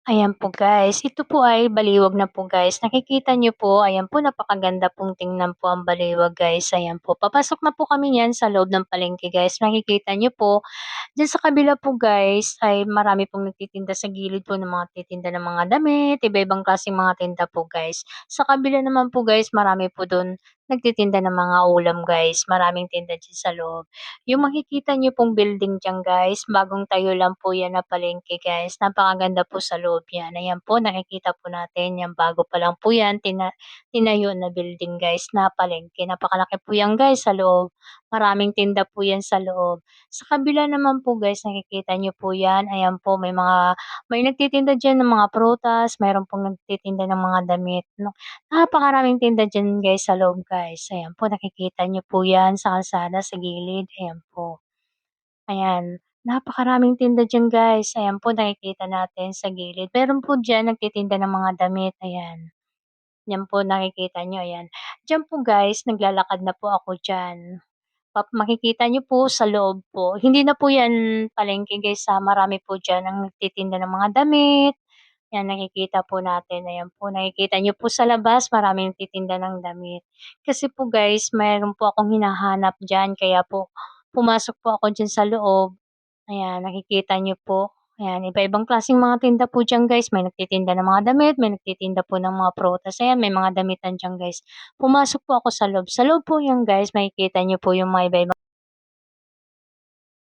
Ayan po guys, ito po ay baliwag na po guys. Nakikita niyo po, ayan po napakaganda pong tingnan po ang baliwag guys. Ayan po, papasok na po kami niyan sa loob ng palengke guys. Makikita niyo po, diyan sa kabila po guys ay marami pong nagtitinda sa gilid po ng mga titinda ng mga damit, iba-ibang klaseng mga tinda po guys. Sa kabila naman po guys, marami po dun nagtitinda ng mga ulam guys. Maraming tinda diyan sa loob. Yung makikita niyo pong building diyan guys, bagong tayo lang po yan na palengke guys. Napakaganda po sa loob yan. Ayan po, nakikita po natin yan. Bago pa lang po yan, tinayo na building guys na palengke. Napakalaki po yan guys sa loob. Maraming tinda po yan sa loob. Sa kabila naman po guys, nakikita niyo po yan. Ayan po, may nagtitinda diyan ng mga prutas, mayroon pong nagtitinda ng mga damit. No? Napakaraming tinda diyan guys sa loob guys. Ayan po, nakikita niyo po yan sa kalsada, sa gilid. Ayan po. Ayan, napakaraming tinda diyan guys. Ayan po, nakikita natin sa gilid. Meron po diyan nagtitinda ng mga damit. Ayan. Yan po nakikita niyo, ayan. Diyan po guys, naglalakad na po ako diyan. Makikita niyo po sa loob po, hindi na po 'yan palengke guys, marami po diyan ang nagtitinda ng mga damit, 'yan nakikita po natin, ayan po nakikita niyo po sa labas maraming nagtitinda ng damit. Kasi po guys mayro'n po akong hinahanap diyan kaya po pumasok po ako diyan sa loob, ayan nakikita niyo po, ayan iba-ibang klaseng mga tinda po diyan guys, may nagtitinda ng mga damit, may nagtitinda po ng mga prutas, ayan may mga damitan diyan guys. Pumasok po ako sa loob po 'yan guys makikita niyo po yung mga iba-ibang